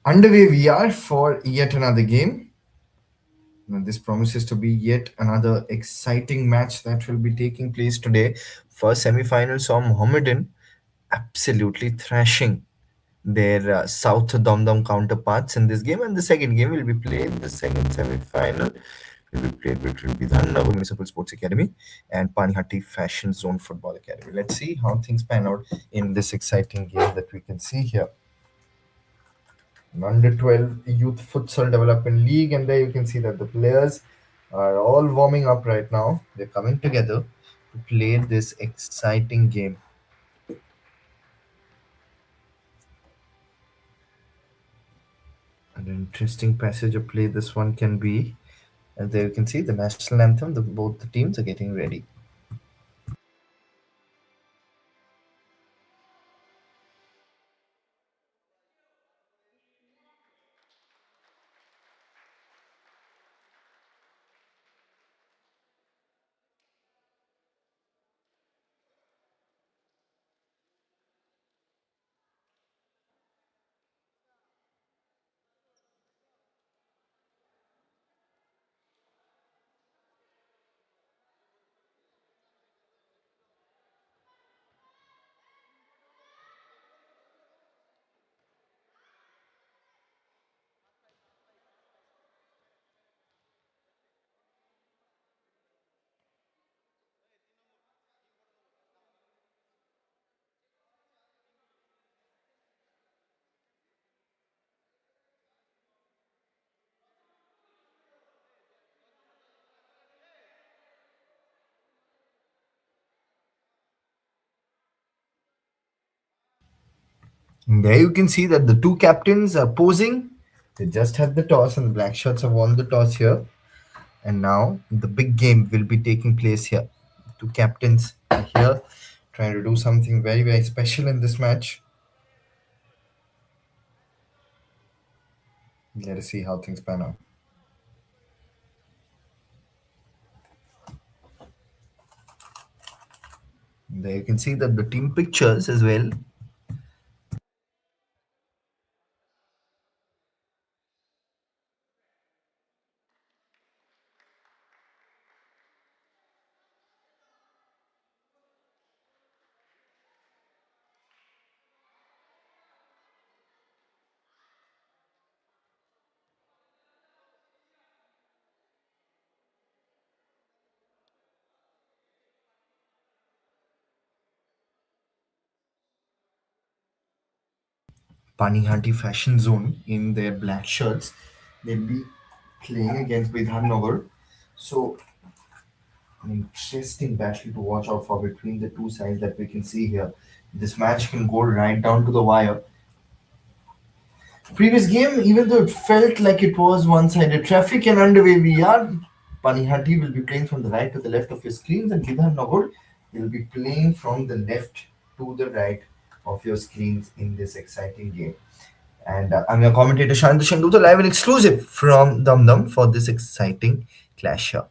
Underway we are for yet another game. Now, this promises to be yet another exciting match that will be taking place today. First semi-final saw Mohammedan absolutely thrashing their South Domdom counterparts in this game, and the second game will be played. The second semi-final will be played between Bidhannagar Municipal Sports Academy and Panihati Fashion Zone Football Academy. Let's see how things pan out in this exciting game that we can see here. Under 12 Youth Futsal Development League, and there you can see that the players are all warming up right now. They're coming together to play this exciting game. An interesting passage of play this one can be. And there you can see the national anthem. Both the teams are getting ready. And there you can see that the two captains are posing. They just had the toss, and the black shirts have won the toss here. And now the big game will be taking place here. Two captains are here trying to do something very, very special in this match. Let us see how things pan out. There you can see that the team pictures as well. Panihati Fashion Zone in their black shirts. They'll be playing against Bidhannagar. So, an interesting battle to watch out for between the two sides that we can see here. This match can go right down to the wire. Previous game, even though it felt like it was one-sided traffic and underway we are, Panihati will be playing from the right to the left of your screens, and Bidhannagar will be playing from the left to the right of your screens in this exciting game. And I'm your commentator Shant Shanguta, live and exclusive from Dum Dum for this exciting clash here.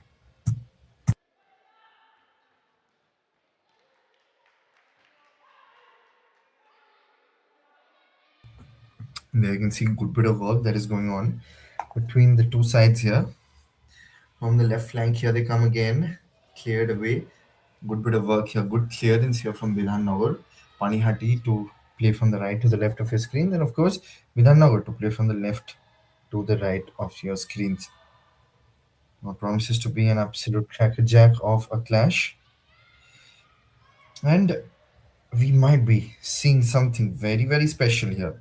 There you can see a good bit of work that is going on between the two sides here. From the left flank here they come again, cleared away. Good bit of work here, good clearance here from Bidhannagar. Panihati to play from the right to the left of your screen. Then of course Bidhannagar to play from the left to the right of your screens. Now promises to be an absolute crackerjack of a clash. And we might be seeing something very, very special here.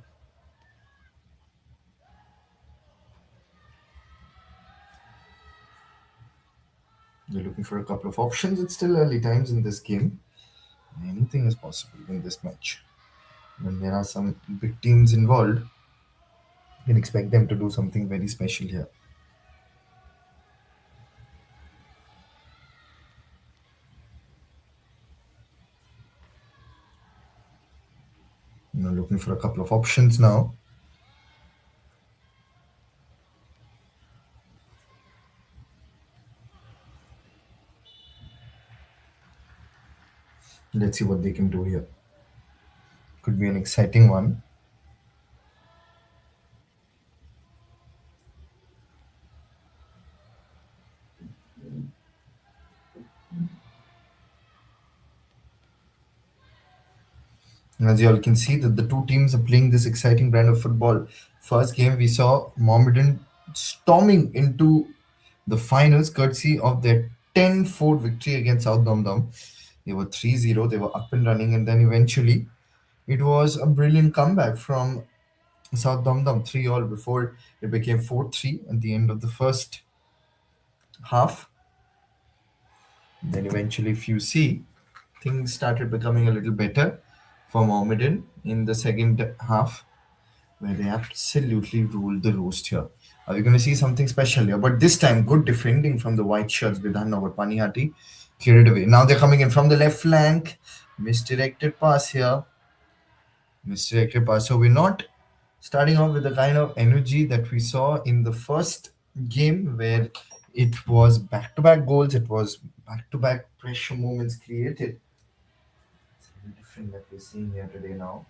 You're looking for a couple of options. It's still early times in this game. Anything is possible in this match. When there are some big teams involved, you can expect them to do something very special here. You're looking for a couple of options now. Let's see what they can do here. Could be an exciting one. As you all can see, that the two teams are playing this exciting brand of football. First game, we saw Mohammedan storming into the finals courtesy of their 10-4 victory against South Dom. They were 3-0, they were up and running, and then eventually it was a brilliant comeback from South Dom 3-all before it became 4-3 at the end of the first half. Then eventually, if you see, things started becoming a little better for Mohammedan in the second half, where they absolutely ruled the roost here. Are we going to see something special here? But this time, good defending from the white shirts. Bidhannagar, Panihati cleared it away. Now they're coming in from the left flank. Misdirected pass here. Misdirected pass. So we're not starting off with the kind of energy that we saw in the first game, where it was back-to-back goals. It was back-to-back pressure moments created. It's very different that we're seeing here today now.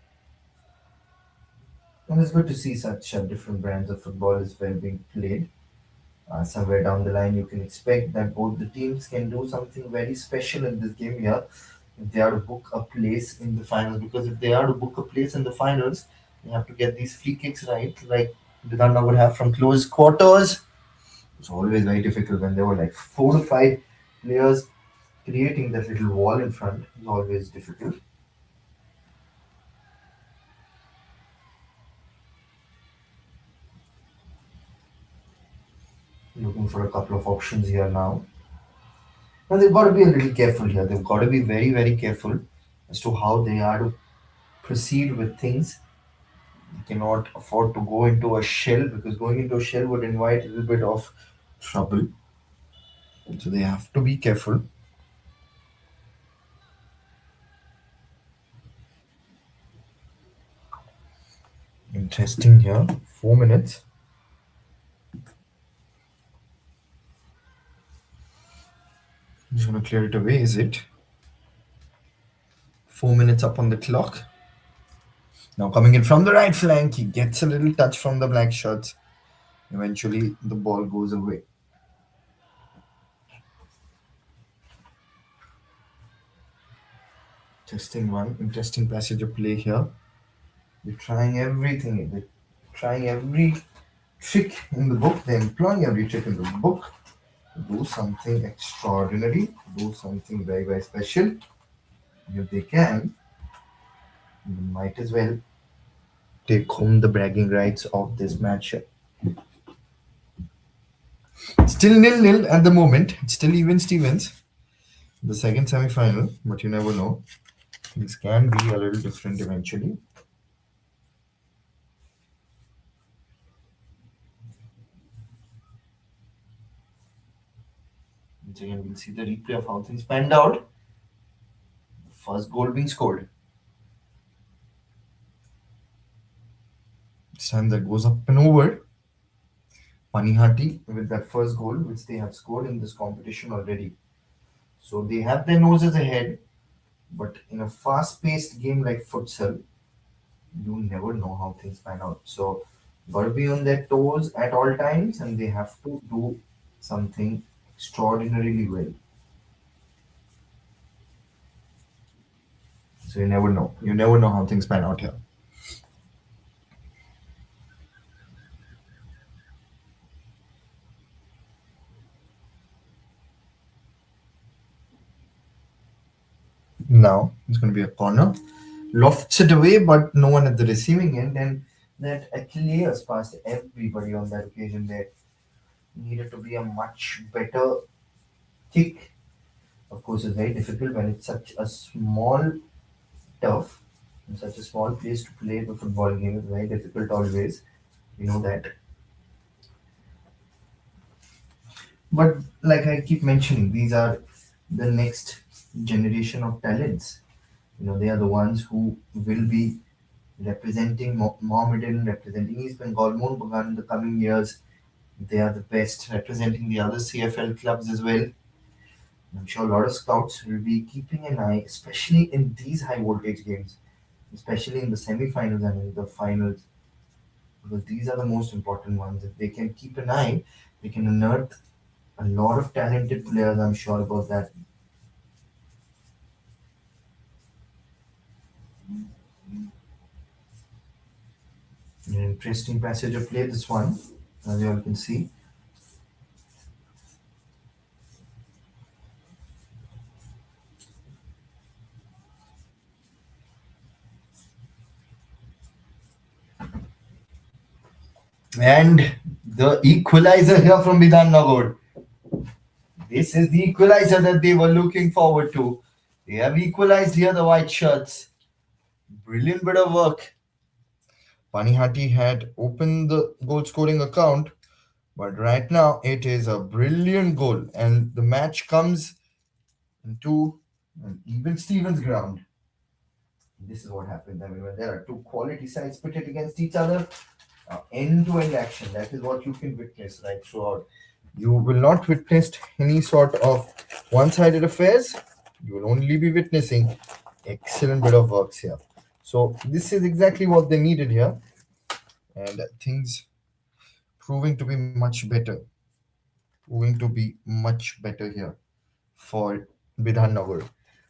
And it's good to see such different brands of football as well being played. Somewhere down the line, you can expect that both the teams can do something very special in this game here if they are to book a place in the finals. Because if they are to book a place in the finals, they have to get these free kicks right, like Bidhannagar would have from close quarters. It's always very difficult when there were like 4 to 5 players creating that little wall in front. It's always difficult. Looking for a couple of options here now. Now they've got to be a little careful here. They've got to be very, very careful as to how they are to proceed with things. You cannot afford to go into a shell, because going into a shell would invite a little bit of trouble. So they have to be careful. Interesting here. 4 minutes. I'm just going to clear it away, is it? 4 minutes up on the clock. Now coming in from the right flank, he gets a little touch from the black shirts. Eventually, the ball goes away. Interesting one. Interesting passage of play here. They're trying everything. They're trying every trick in the book. They're employing every trick in the book to do something extraordinary, do something very, very special. If they can, they might as well take home the bragging rights of this match. Still nil-nil at the moment. It's still even Stevens. The second semi-final, but you never know. Things can be a little different eventually. Once again, we'll see the replay of how things panned out. The first goal being scored. This time that goes up and over. Panihati with that first goal, which they have scored in this competition already. So they have their noses ahead, but in a fast-paced game like futsal, you never know how things pan out. So gotta be on their toes at all times, and they have to do something extraordinarily well. So you never know. You never know how things pan out here. Now it's going to be a corner. Lofts it away, but no one at the receiving end, and that clears past everybody on that occasion. There needed to be a much better kick. Of course, it's very difficult when it's such a small turf and such a small place to play the football game. It's very difficult always. You know that. But like I keep mentioning, these are the next generation of talents. They are the ones who will be representing Mohammedan, representing East Bengal, Mohun in the coming years. They are the best, representing the other CFL clubs as well. I'm sure a lot of scouts will be keeping an eye, especially in these high voltage games, especially in the semi-finals and in the finals, because these are the most important ones. If they can keep an eye, they can unearth a lot of talented players. I'm sure about that. An interesting passage of play, this one, as you all can see. And the equalizer here from Bidhannagar. This is the equalizer that they were looking forward to. They have equalized here, the white shirts. Brilliant bit of work. Panihati had opened the goal scoring account, but right now it is a brilliant goal, and the match comes into an even Stevens ground. This is what happens. I mean, when there are two quality sides pitted against each other, end-to-end action. That is what you can witness right throughout. You will not witness any sort of one-sided affairs. You will only be witnessing excellent bit of works here. So this is exactly what they needed here, and things proving to be much better. Proving to be much better here for Bidhannagar.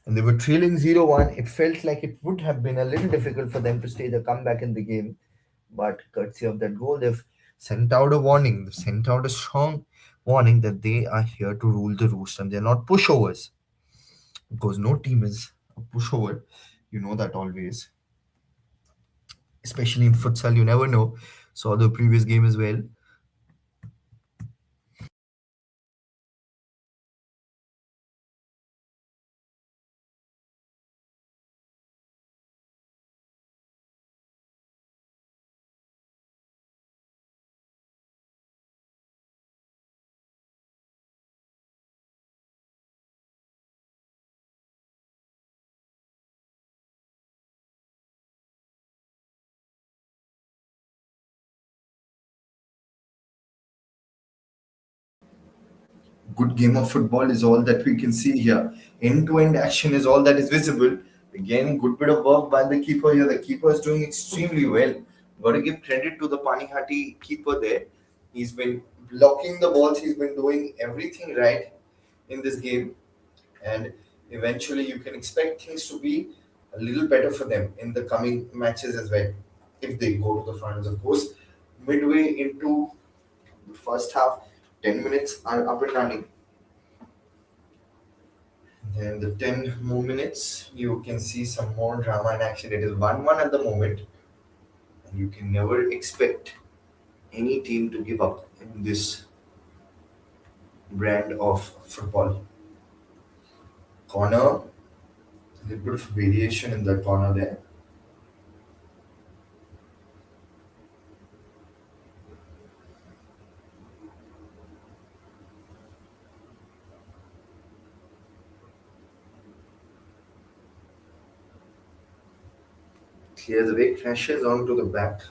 And they were trailing 0-1. It felt like it would have been a little difficult for them to stage a comeback in the game. But courtesy of that goal, they've sent out a warning. They've sent out a strong warning that they are here to rule the roost and they're not pushovers. Because no team is a pushover. You know that always. Especially in futsal, you never know. Saw the previous game as well. Good game of football is all that we can see here. End-to-end action is all that is visible. Again, good bit of work by the keeper here. The keeper is doing extremely well. Got to give credit to the Panihati keeper there. He's been blocking the balls. He's been doing everything right in this game, and eventually you can expect things to be a little better for them in the coming matches as well. If they go to the finals, of course, midway into the first half, 10 minutes are up and running. Then the 10 more minutes, you can see some more drama and action. It is 1-1 at the moment. And you can never expect any team to give up in this brand of football. Corner, a little bit of variation in the corner there. Clears away, crashes onto the back.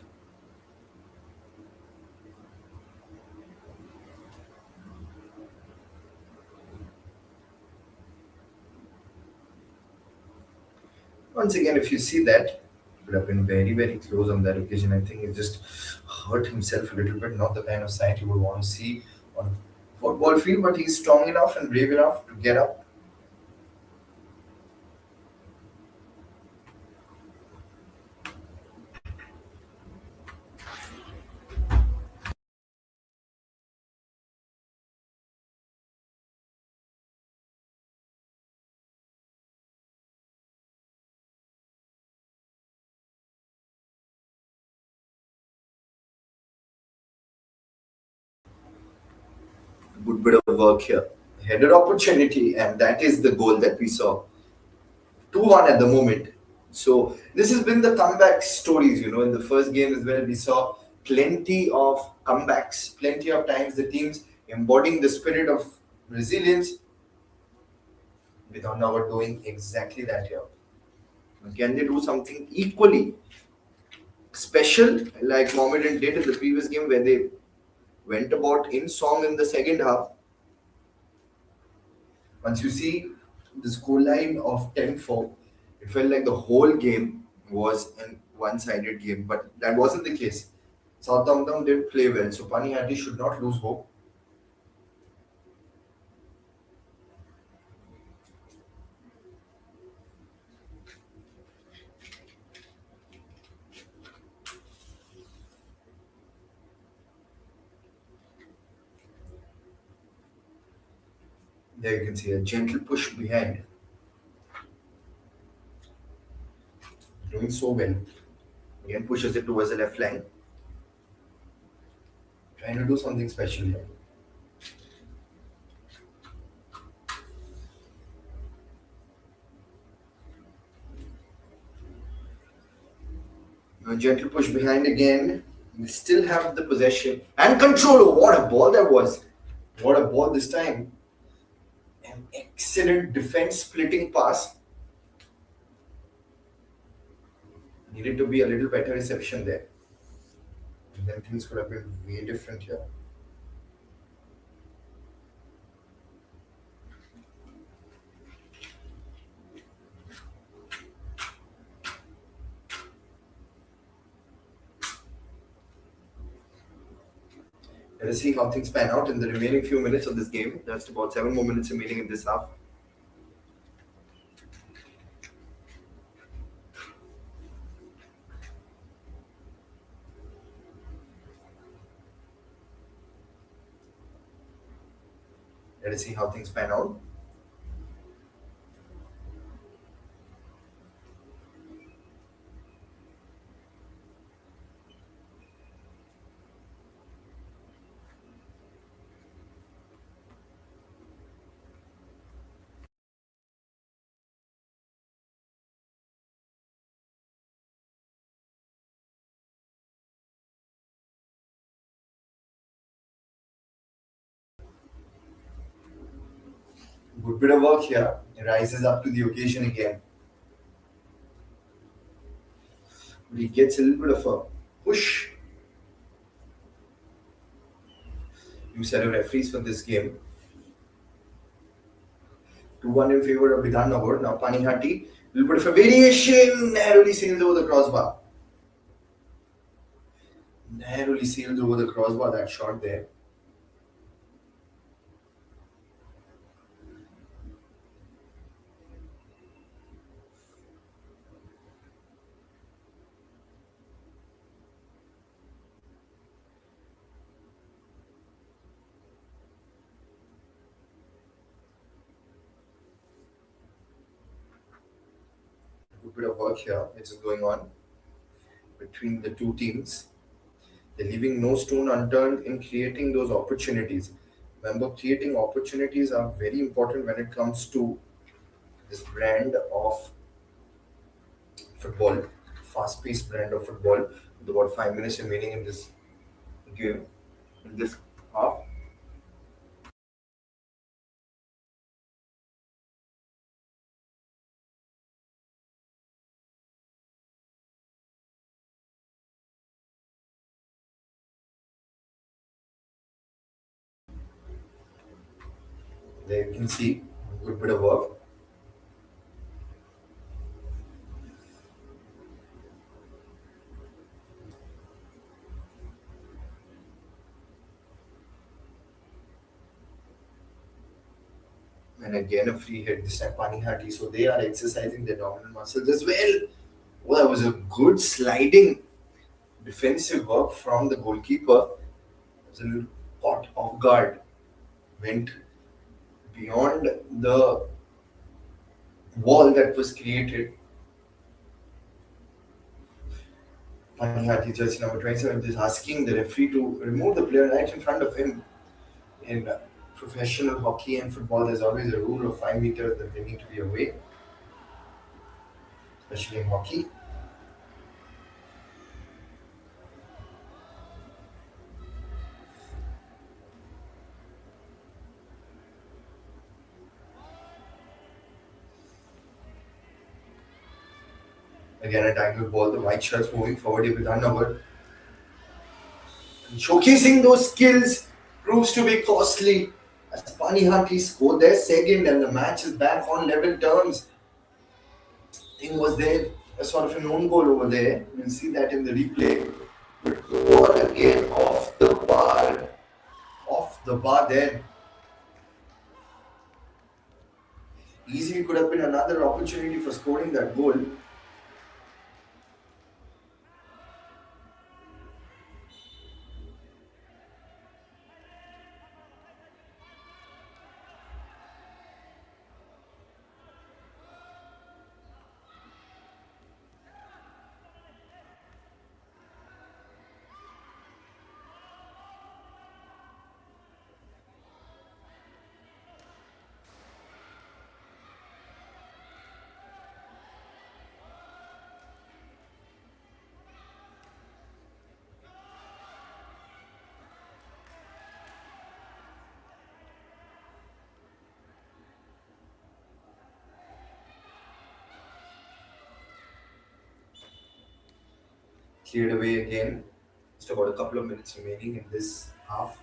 Once again, if you see that, would have been very, very close on that occasion. I think he just hurt himself a little bit. Not the kind of sight you would want to see on a football field, but he's strong enough and brave enough to get up. Good bit of work here. Headed opportunity, and that is the goal that we saw. 2-1 at the moment. So this has been the comeback stories, in the first game as well. We saw plenty of comebacks, plenty of times the teams embodying the spirit of resilience without now doing exactly that here. Can they do something equally special like Mohammedan did in the previous game where they went about in song in the second half? Once you see the scoreline of 10-4, it felt like the whole game was an one-sided game, but that wasn't the case. Southampton did play well, so Panihati should not lose hope. There you can see a gentle push behind, doing so well. Again pushes it towards the left flank, trying to do something special here. A gentle push behind again. We still have the possession and control. Oh, what a ball that was! What a ball this time! An excellent defense splitting pass. Needed to be a little better reception there. And then things could have been way different here. Let us see how things pan out in the remaining few minutes of this game. Just about 7 more minutes remaining in this half. Let us see how things pan out. Good bit of work here. He rises up to the occasion again. But he gets a little bit of a push. New set of referees for this game. 2-1 in favor of Bidhannagar. Now Panihati. A little bit of a variation. Narrowly sails over the crossbar. Narrowly sails over the crossbar, that shot there. Good bit of work here which is going on between the two teams. They're leaving no stone unturned in creating those opportunities. Remember, creating opportunities are very important when it comes to this brand of football, fast-paced brand of football. With about 5 minutes remaining in this game, in this half. There you can see a good bit of work. And again, a free hit, this time Panihati. So they are exercising their dominant muscles as well. Well, that was a good sliding defensive work from the goalkeeper. It was a little caught off guard. Went beyond the wall that was created. Panihati, jersey number 27, is asking the referee to remove the player right in front of him. In professional hockey and football, there's always a rule of 5 meters that they need to be away, especially in hockey. Again, a tangled ball. The white shirts moving forward here with Bidhannagar. Showcasing those skills proves to be costly. As Panihati scored their second, and the match is back on level terms. Thing was there a sort of an own goal over there. You'll see that in the replay. But what again off the bar. Off the bar there. Easily could have been another opportunity for scoring that goal. Cleared away again. Just about a couple of minutes remaining in this half.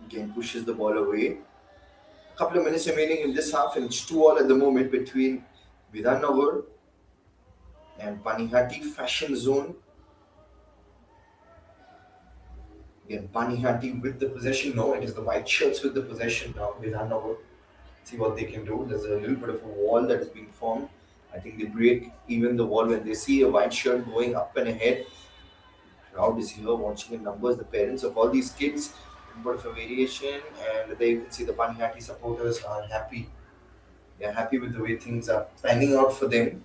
Again pushes the ball away. Couple of minutes remaining in this half, and it's 2 all at the moment between Bidhannagar and Panihati Fashion Zone. Again, Panihati with the possession. No, it is the white shirts with the possession now. Bidhannagar. See what they can do. There's a little bit of a wall that is being formed. I think they break even the wall when they see a white shirt going up and ahead. Crowd is here watching in numbers. The parents of all these kids, a bit of a variation, and there you can see the Panihati supporters are happy. They're happy with the way things are panning out for them.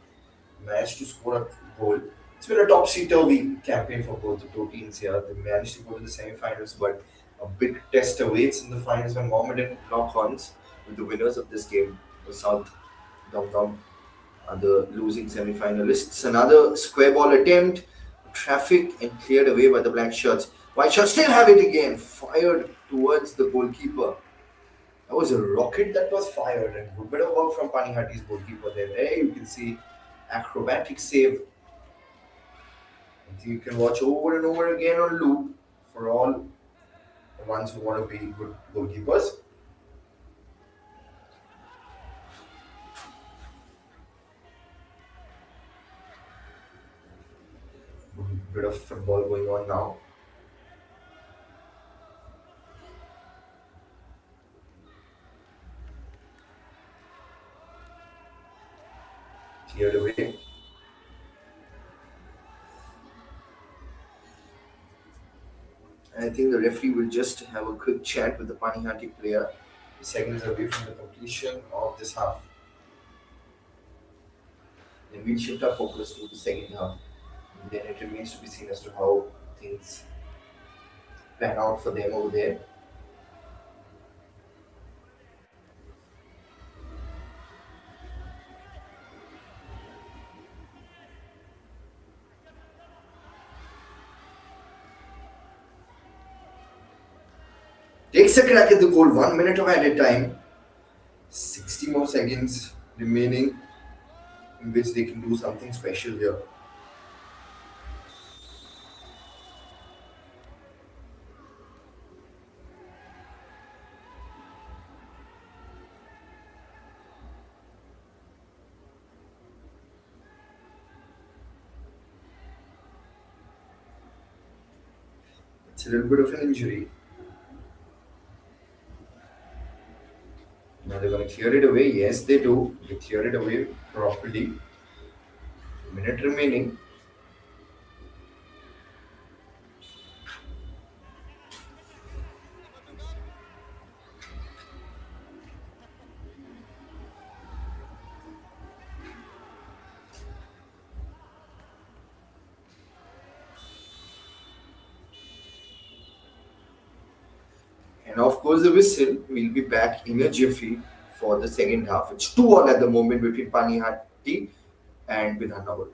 Managed to score a goal. It's been a topsy-turvy campaign for both the two teams here. They managed to go to the semi-finals, but a big test awaits in the finals when Mohammedan lock horns with the winners of this game. The South Downtown are the losing semi-finalists. Another square ball attempt, traffic and cleared away by the black shirts. White shirts still have it again, fired towards the goalkeeper. That was a rocket that was fired, and good bit of work from Panihati's goalkeeper there. There you can see acrobatic save. You can watch over and over again on loop for all the ones who want to be good goalkeepers. Bit of football going on now. Cleared away. And I think the referee will just have a quick chat with the Panihati player. Seconds away from the completion of this half. Then we'll shift our focus to the second half. And then it remains to be seen as to how things pan out for them over there. Takes a crack at the goal, 1 minute of added time. 60 more seconds remaining in which they can do something special here. It's a little bit of an injury. Now they're going to clear it away. Yes, they do. They clear it away properly. Minute remaining. And of course, the whistle will be back in a jiffy for the second half. It's 2 all at the moment between Panihati and Bidhannagar.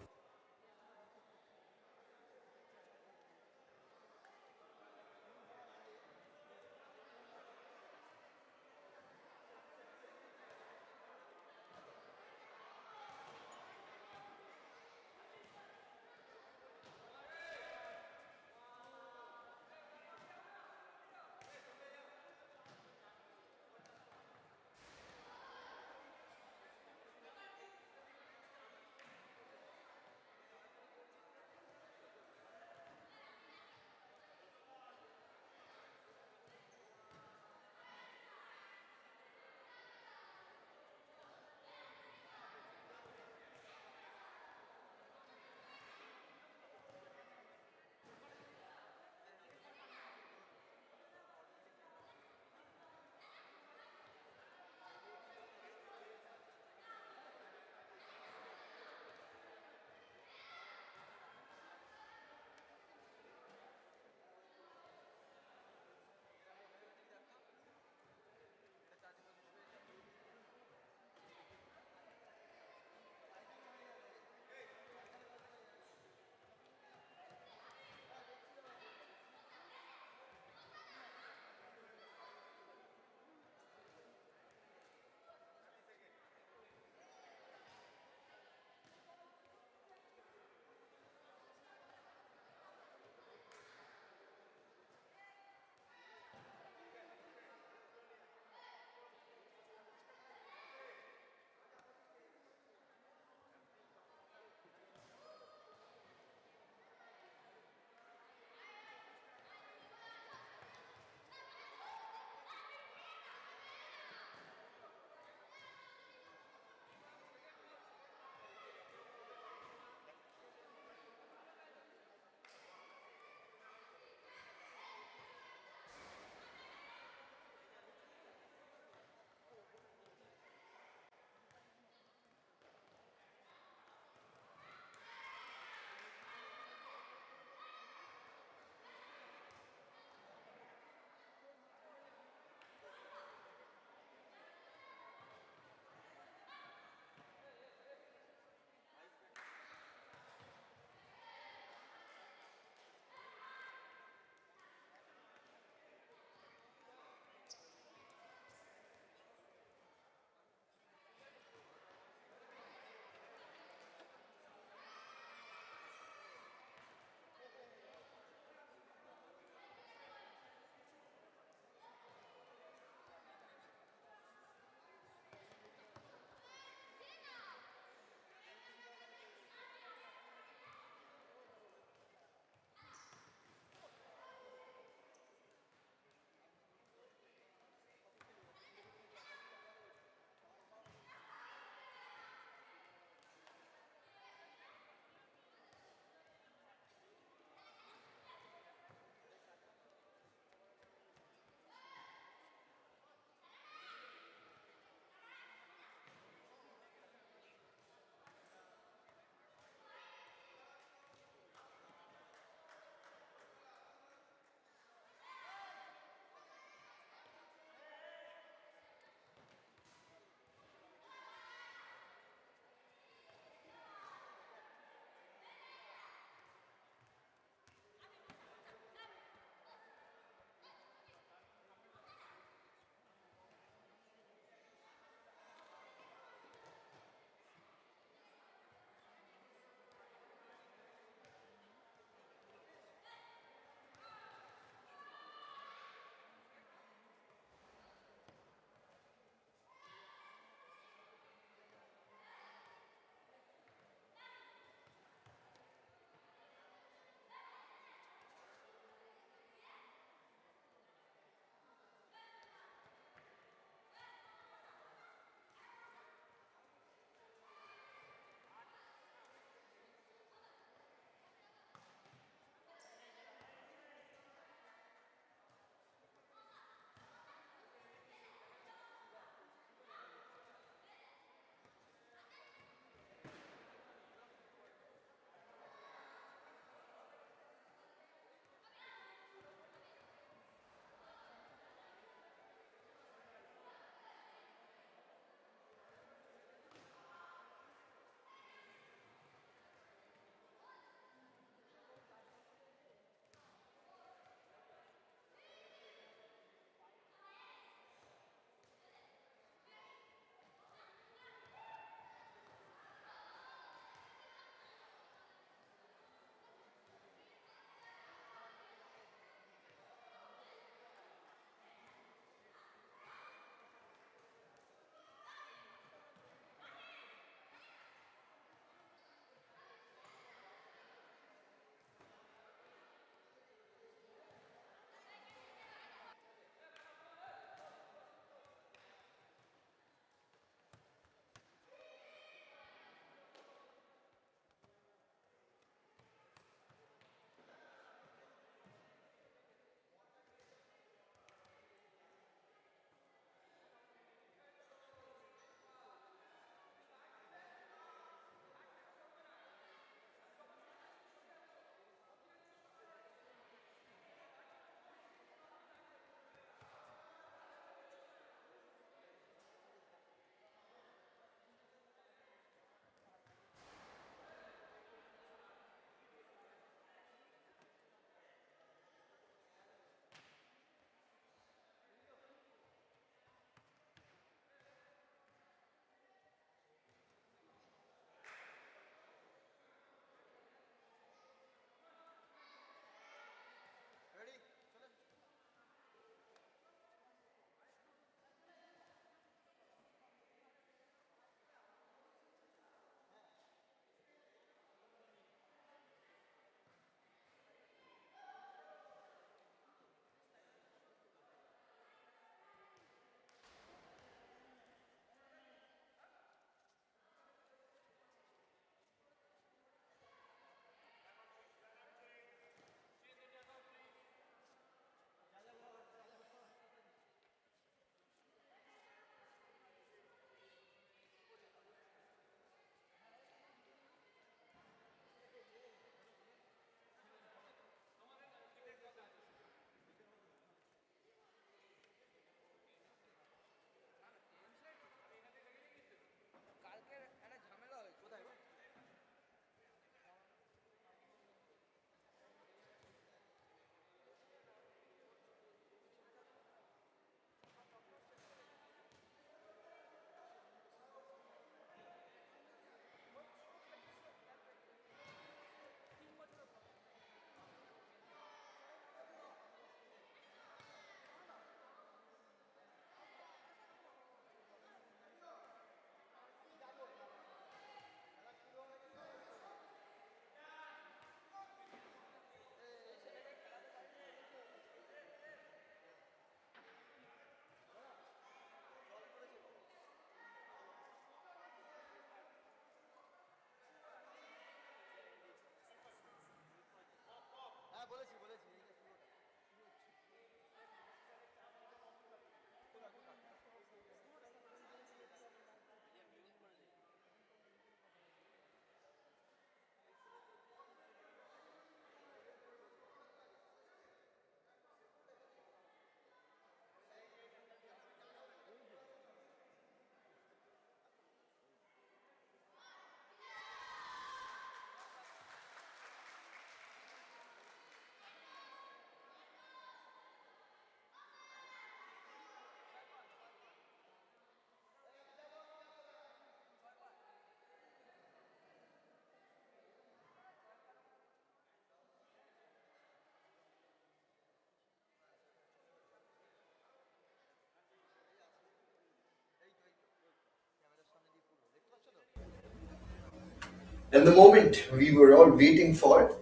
And the moment we were all waiting for,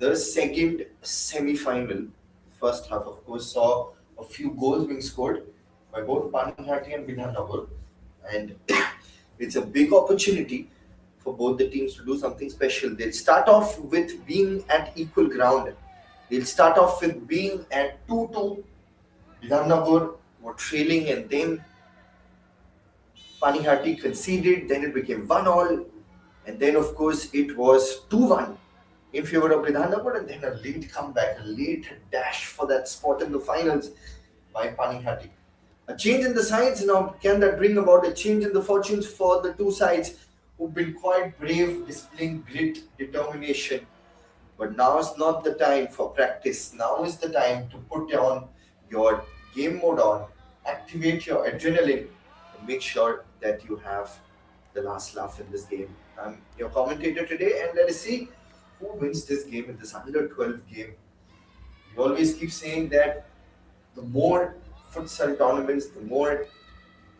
the second semi-final, first half, of course, saw a few goals being scored by both Panihati and Bidhannagar, and it's a big opportunity for both the teams to do something special. They'll start off with being at equal ground. They'll start off with being at 2-2. Bidhannagar were trailing, and then Panihati conceded, then it became 1-all, and then of course it was 2-1 in favor of Bidhannagar, and then a late comeback, a late dash for that spot in the finals by Panihati. A change in the sides now, can that bring about a change in the fortunes for the two sides who've been quite brave, displaying grit, determination? But now is not the time for practice. Now is the time to put on your game mode on, activate your adrenaline, and make sure that you have the last laugh in this game. I'm your commentator today, and let us see who wins this game in this under 12 game. You always keep saying that the more futsal tournaments, the more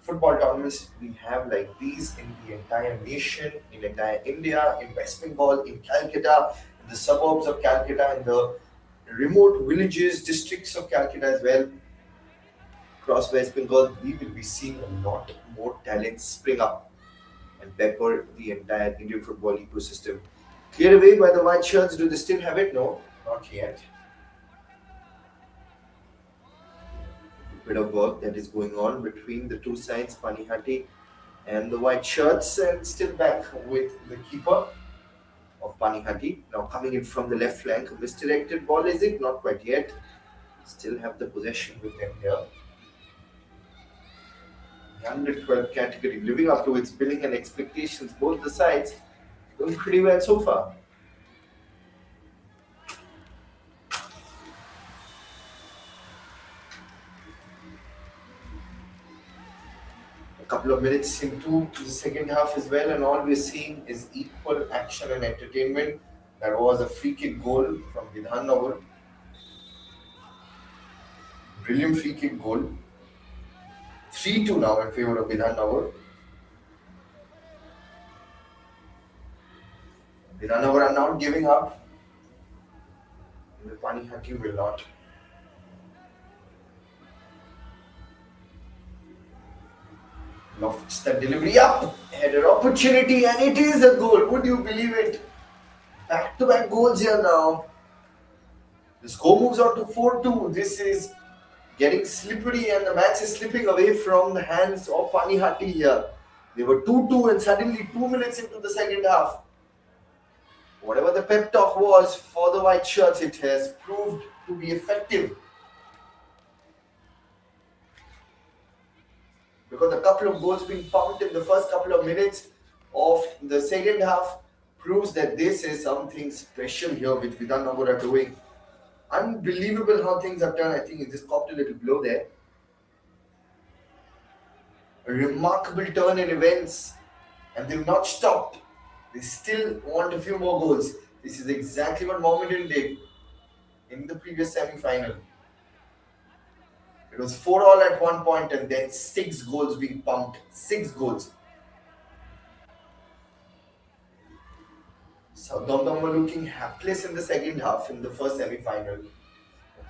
football tournaments we have like these in the entire nation, in entire India, in West Bengal, in Calcutta, in the suburbs of Calcutta, in the remote villages, districts of Calcutta as well, across West Bengal, we will be seeing a lot more talents spring up and pepper the entire Indian football ecosystem. Cleared away by the white shirts, do they still have it? No, not yet. Bit of work that is going on between the two sides, Panihati and the white shirts, and still back with the keeper of Panihati. Now coming in from the left flank, misdirected ball, is it? Not quite yet. Still have the possession with them here. The under 12 category, living up to its billing and expectations, both the sides doing pretty well so far. A couple of minutes into the second half as well, and all we're seeing is equal action and entertainment. That was a free kick goal from Bidhannagar. Brilliant free kick goal. 3-2 now in favor of Bidhannagar. Bidhannagar are not giving up. The Panihati will not. Lofts the delivery up. Header opportunity, and it is a goal. Would you believe it? Back to back goals here now. The score moves on to 4-2. This is getting slippery, and the match is slipping away from the hands of Panihati here. They were 2-2, and suddenly 2 minutes into the second half, whatever the pep talk was for the white shirts, it has proved to be effective. Because a couple of goals being pumped in the first couple of minutes of the second half proves that this is something special here which Bidhannagar are doing. Unbelievable how things have turned. I think it just copped a little blow there. A remarkable turn in events, and they've not stopped. They still want a few more goals. This is exactly what Mohammedan did in the previous semi-final. It was 4-all at one point, and then 6 goals being pumped. 6 goals. Southampton were looking hapless in the second half in the first semi-final.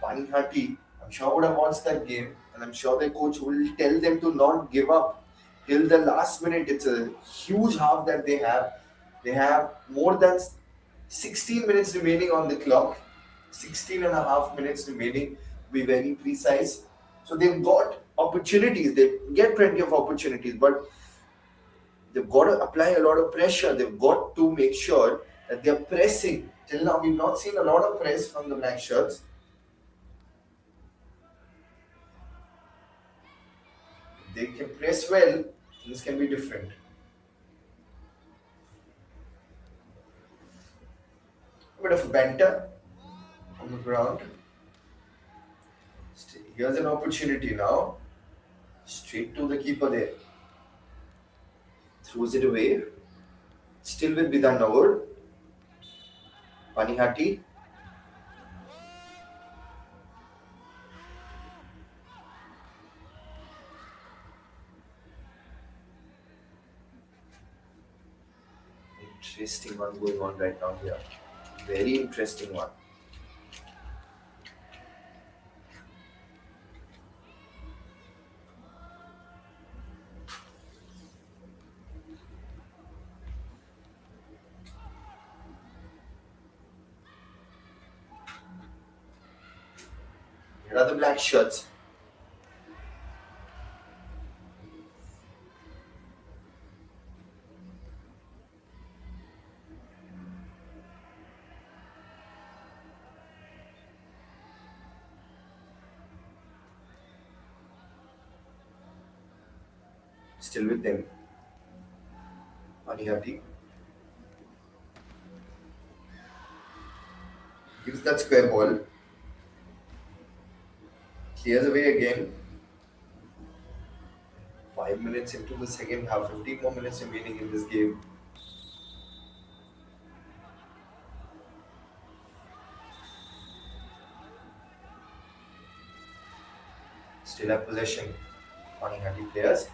Panihati, I'm sure would have watched that game, and I'm sure their coach will tell them to not give up till the last minute. It's a huge half that they have. They have more than 16 minutes remaining on the clock. 16 and a half minutes remaining, to be very precise. So they've got opportunities. They get plenty of opportunities, but they've got to apply a lot of pressure. They've got to make sure that they're pressing. Till now, we've not seen a lot of press from the black shirts. If they can press well, things can be different. A bit of a banter on the ground. Here's an opportunity now. Straight to the keeper there. Throws it away. Still with Bidhannagar. Panihati. Interesting one going on right now here. Very interesting one. Here are the black shirts. Still with them. Panihati gives that square ball. Clears away again. 5 minutes into the second half. 15 more minutes remaining in this game. Still have possession. Panihati players.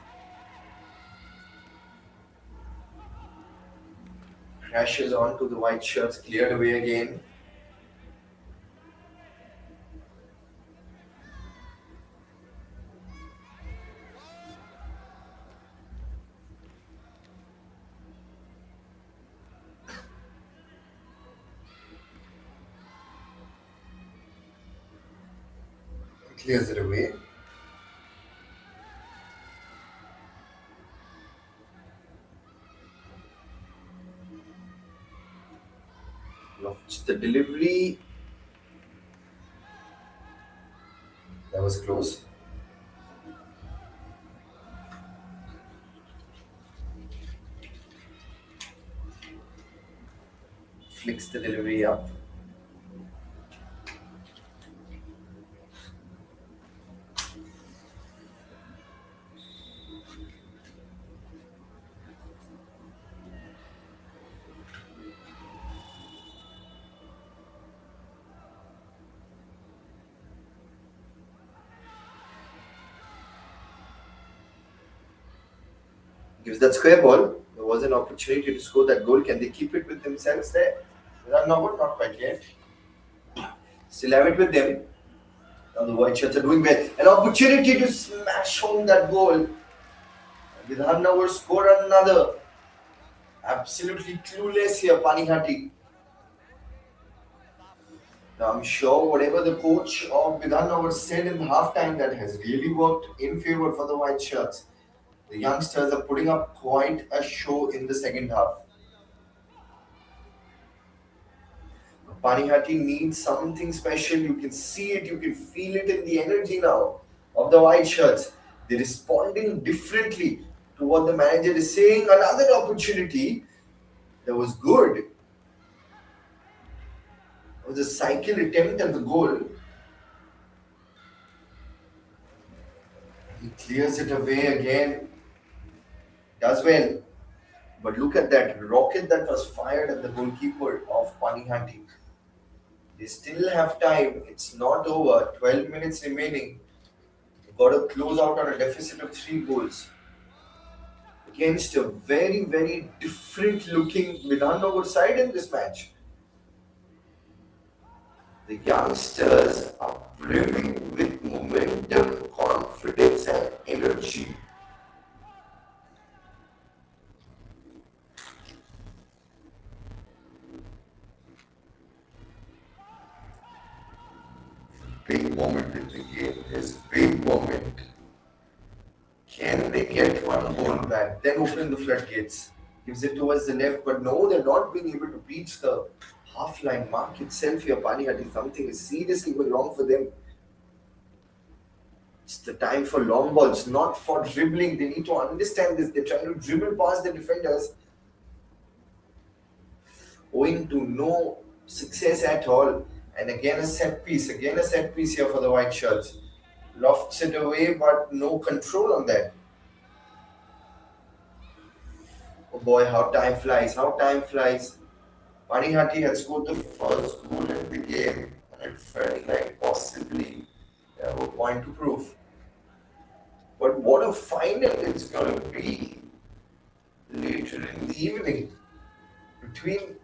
Crashes onto the white shirts. Cleared away again. Clears it away. Lofts the delivery. That was close. Flicks the delivery up. Gives that square ball. There was an opportunity to score that goal. Can they keep it with themselves there? Not quite yet. Still have it with them. Now the white shirts are doing well. An opportunity to smash home that goal. Bidhannagar score another. Absolutely clueless here, Panihati. Now I'm sure whatever the coach of Bidhannagar said in halftime, that has really worked in favour for the white shirts. The youngsters are putting up quite a show in the second half. Panihati needs something special. You can see it, you can feel it in the energy now of the white shirts. They're responding differently to what the manager is saying. Another opportunity that was good. It was a cycle attempt at the goal. He clears it away again. Does well. But look at that rocket that was fired at the goalkeeper of Panihati. They still have time. It's not over. 12 minutes remaining. They've got to close out on a deficit of 3 goals. Against a very, very different looking Bidhannagar side in this match. The youngsters are brimming with momentum, confidence, and energy. Big moment in the game. This big moment. Can they get one goal back? Then open the floodgates. Gives it towards the left, but no, they're not being able to breach the half-line mark itself here. Panihati, something is seriously going wrong for them. It's the time for long balls, not for dribbling. They need to understand this. They're trying to dribble past the defenders, owing to no success at all. And again a set piece here for the white shirts. Lofts it away, but no control on that. Oh boy, how time flies, Panihati had scored the first goal in the game, and it felt like possibly they have a point to prove. But what a final it's going to be later in the evening. between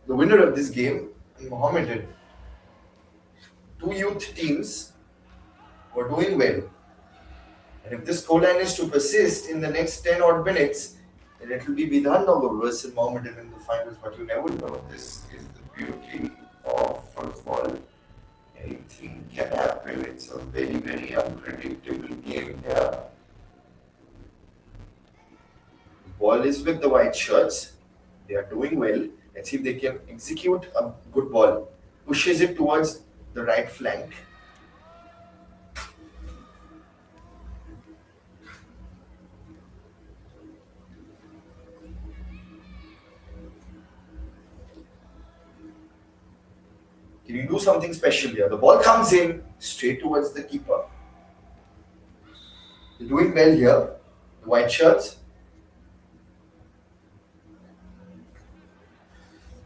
the winner of this game and Mohammedan. Two youth teams were doing well. And if this scoreline is to persist in the next 10 odd minutes, then it will be Bidhannagar versus Mohammedan in the finals. But you never know. This is the beauty of football. Anything can happen. It's a very, very unpredictable game here. Ball is with the white shirts. They are doing well. Let's see if they can execute a good ball. Pushes it towards the right flank. Can you do something special here? The ball comes in straight towards the keeper. They're doing well here. The white shirts.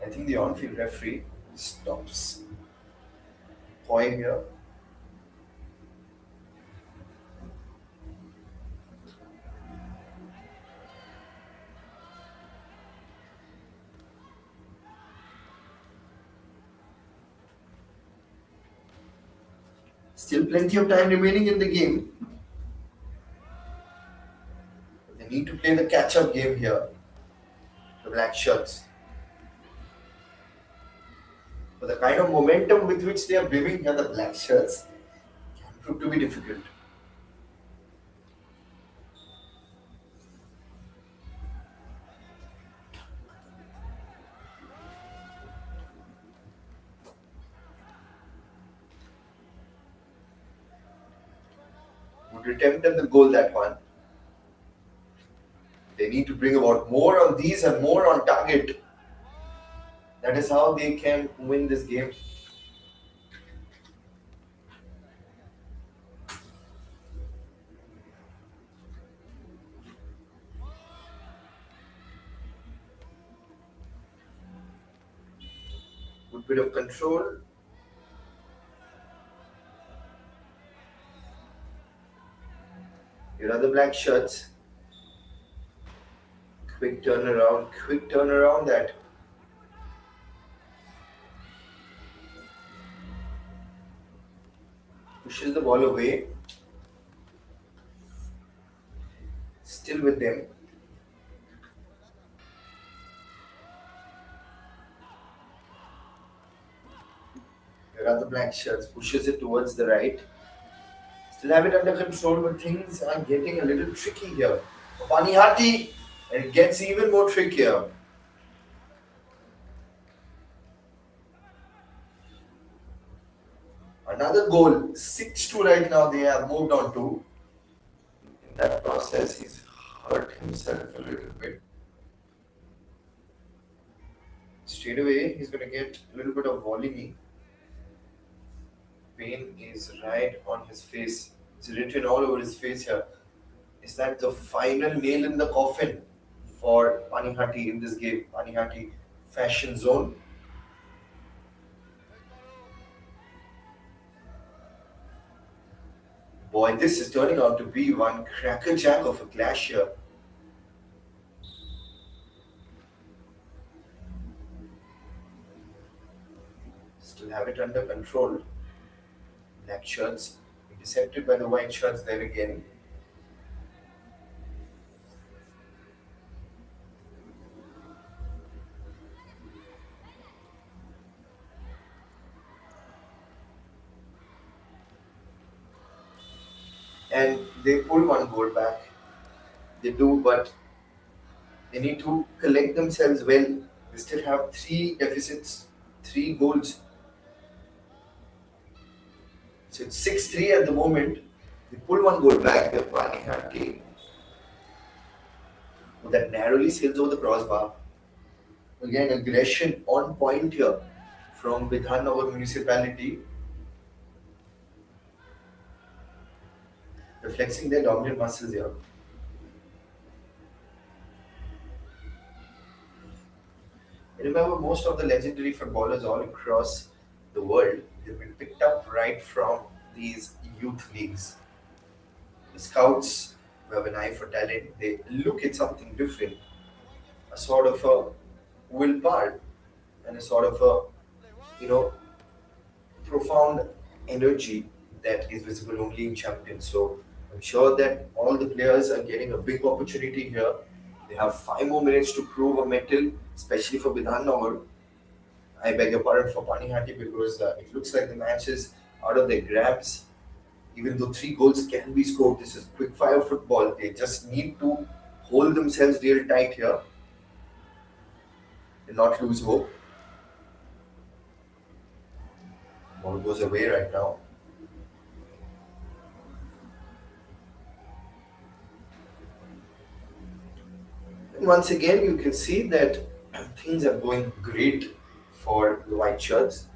I think the on-field referee stops. Point here. Still plenty of time remaining in the game. They need to play the catch-up game here. The black shirts. But the kind of momentum with which they are bringing here, the black shirts, can prove to be difficult. Would attempt at the goal that one. They need to bring about more on these and more on target. That is how they can win this game. Good bit of control. Here are the black shirts. Quick turnaround that pushes the ball away. Still with them. Here are the black shirts, pushes it towards the right. Still have it under control, but things are getting a little tricky here. Panihati, and it gets even more trickier. Another goal, 6-2 right now they have moved on to. In that process, he's hurt himself a little bit. Straight away, he's going to get a little bit of volley. Pain is right on his face. It's written all over his face here. Is that the final nail in the coffin for Panihati in this game? Panihati fashion zone. Boy, this is turning out to be one crackerjack of a clash here. Still have it under control. Black shirts intercepted by the white shirts there again. And they pull one goal back. They do, but they need to collect themselves well. They still have three deficits, three goals. So it's 6-3 at the moment. They pull one goal back. The Panihati that narrowly sails over the crossbar. Again, aggression on point here from Bidhannagar Municipality, reflexing their dominant muscles here. Remember, most of the legendary footballers all across the world, they've been picked up right from these youth leagues. The scouts who have an eye for talent, they look at something different, a sort of a willpower and a sort of a you know profound energy that is visible only in champions. So I'm sure that all the players are getting a big opportunity here. They have 5 more minutes to prove a medal, especially for Bidhannagar. I beg your pardon for Panihati because it looks like the match is out of their grabs. Even though 3 goals can be scored, this is quick fire football. They just need to hold themselves real tight here and not lose hope. Ball goes away right now. And once again, you can see that things are going great for the white shirts.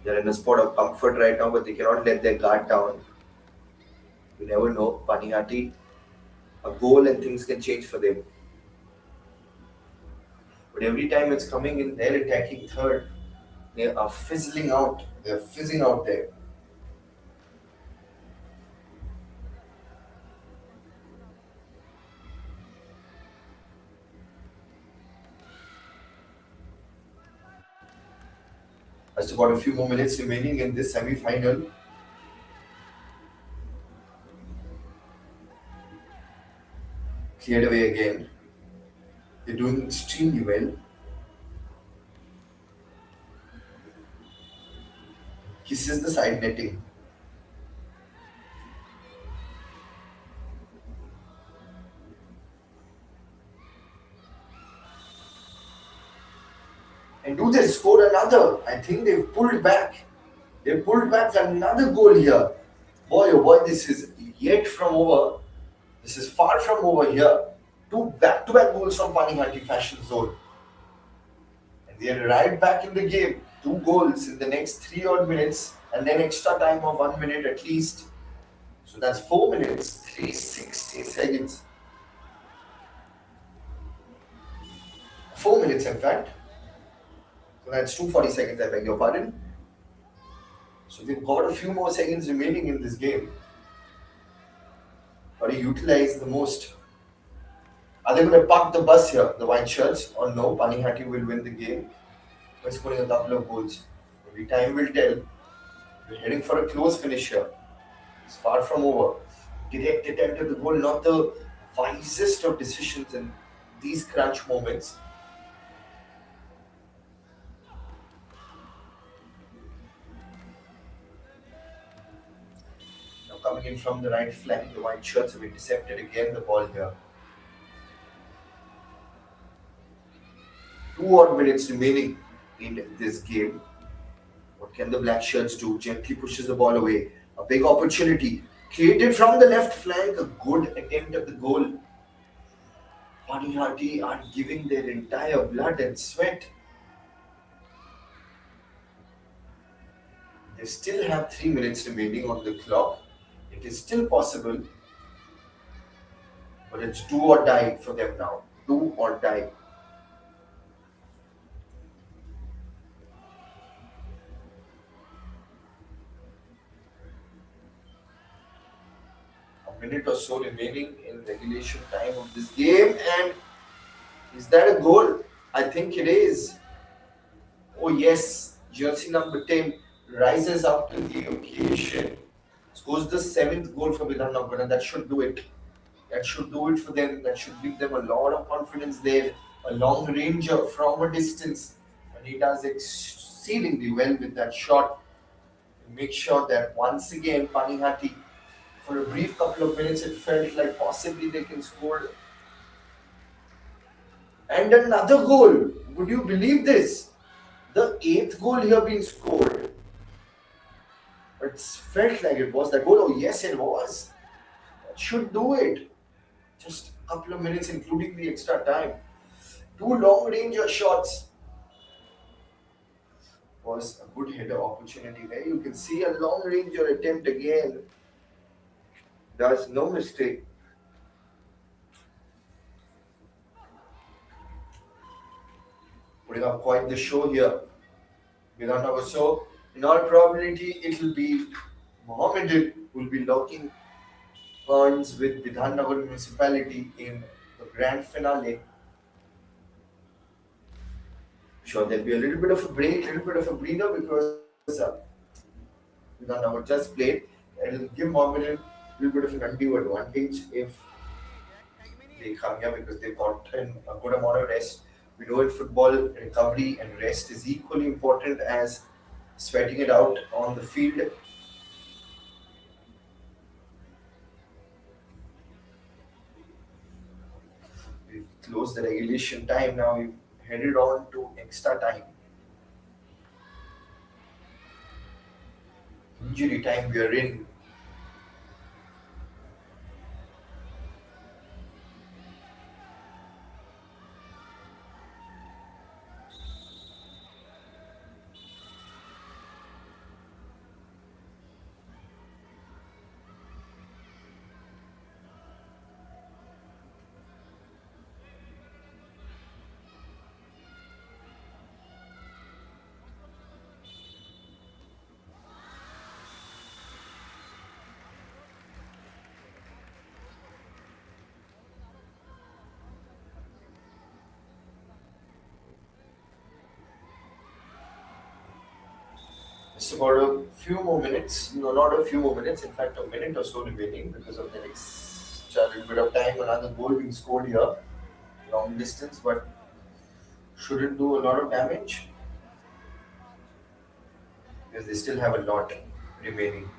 They're in a spot of comfort right now, but they cannot let their guard down. You never know. Panihati, a goal and things can change for them. But every time it's coming in their attacking third, they are fizzling out. They're fizzing out there. Just about a few more minutes remaining in this semi-final. Cleared away again. They're doing extremely well. Kisses the side netting. And do they score another? I think they've pulled back. They pulled back another goal here. Boy, oh boy, this is yet from over. This is far from over here. Two back-to-back goals from Panihati Fashion Zone. And they are right back in the game. 2 goals in the next 3 odd minutes, and then extra time of 1 minute at least. So that's 4 minutes, 360 seconds. 4 minutes, in fact. So that's 240 seconds, I beg your pardon. So they've got a few more seconds remaining in this game. Got to utilize the most. Are they going to park the bus here, the white shirts, or no? Panihati will win the game by scoring a couple of goals. Only time will tell. We're heading for a close finish here. It's far from over. Direct attempt at the goal, not the wisest of decisions in these crunch moments. Now coming in from the right flank, the white shirts have intercepted again the ball here. 2 odd minutes remaining in this game. What can the black shirts do? Gently pushes the ball away. A big opportunity created from the left flank. A good attempt at the goal. Panihati are giving their entire blood and sweat. They still have 3 minutes remaining on the clock. It is still possible, but it's do or die for them now. Do or die. Minute or so remaining in regulation time of this game, and is that a goal? I think it is. Oh yes, jersey number 10 rises up to the occasion. Scores the 7th goal for Bidhannagar, and that should do it. That should do it for them. That should give them a lot of confidence there. A long ranger from a distance, and he does exceedingly well with that shot. Make sure that once again Panihati, for a brief couple of minutes, it felt like possibly they can score. And another goal. Would you believe this? The 8th goal here being scored. But it felt like it was that goal. Oh, yes, it was. That should do it. Just a couple of minutes, including the extra time. 2 long-range shots. Was a good header opportunity there. You can see a long-range attempt again. Does no mistake. Putting up quite the show here. Bidhannagar. So, in all probability, it will be Mohammedan who will be locking horns with Bidhannagar Municipality in the grand finale. Sure, there'll be a little bit of a break, little bit of a breather because Bidhannagar just played. It'll give Mohammedan a little bit of an undue advantage if they come here because they've gotten a good amount of rest. We know in football, recovery and rest is equally important as sweating it out on the field. We've closed the regulation time. Now we've headed on to extra time. Injury time we are in. It's about a few more minutes. No, not a few more minutes. In fact, a minute or so remaining because of the extra little bit of time. Another goal being scored here, long distance, but shouldn't do a lot of damage because they still have a lot remaining.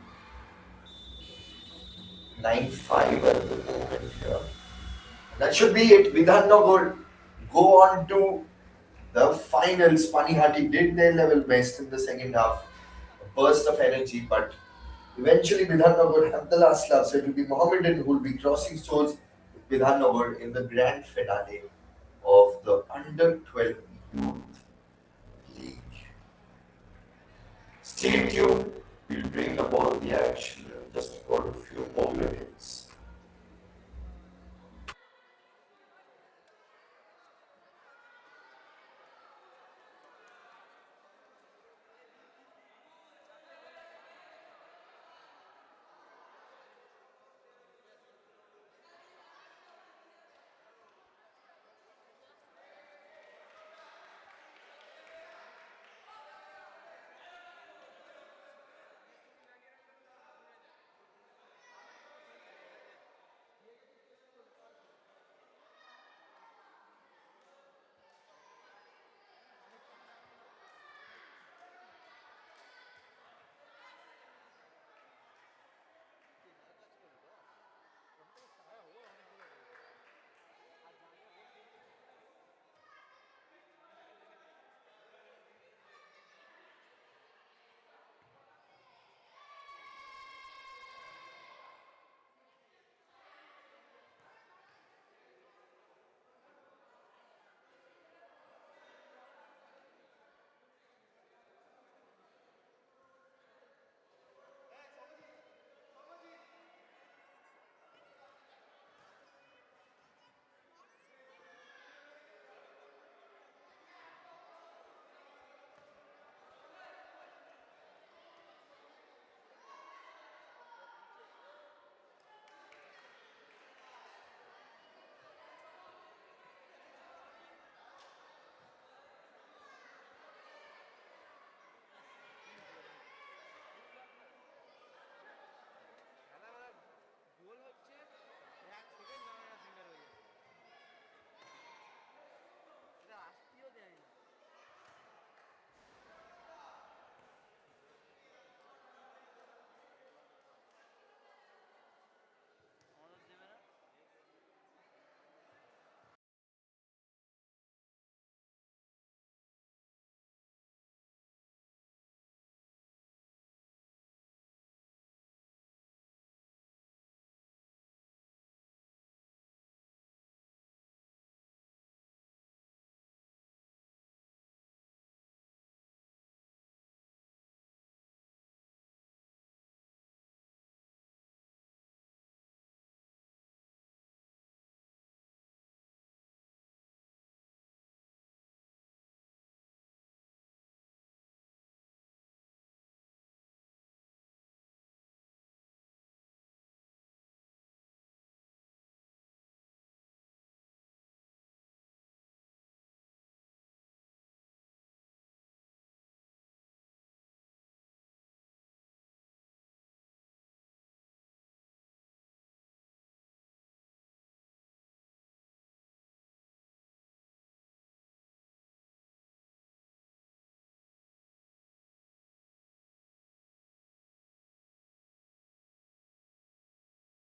9-5 at the moment here. That should be it. Bidhannagar go on to the finals. Panihati did their level best in the second half. A burst of energy, but eventually Bidhannagar have the last laugh. So it will be Mohammedan who will be crossing swords with Bidhannagar in the grand finale of the Under 12 Youth League. Stay tuned. We'll bring up all the action in just for a few more minutes.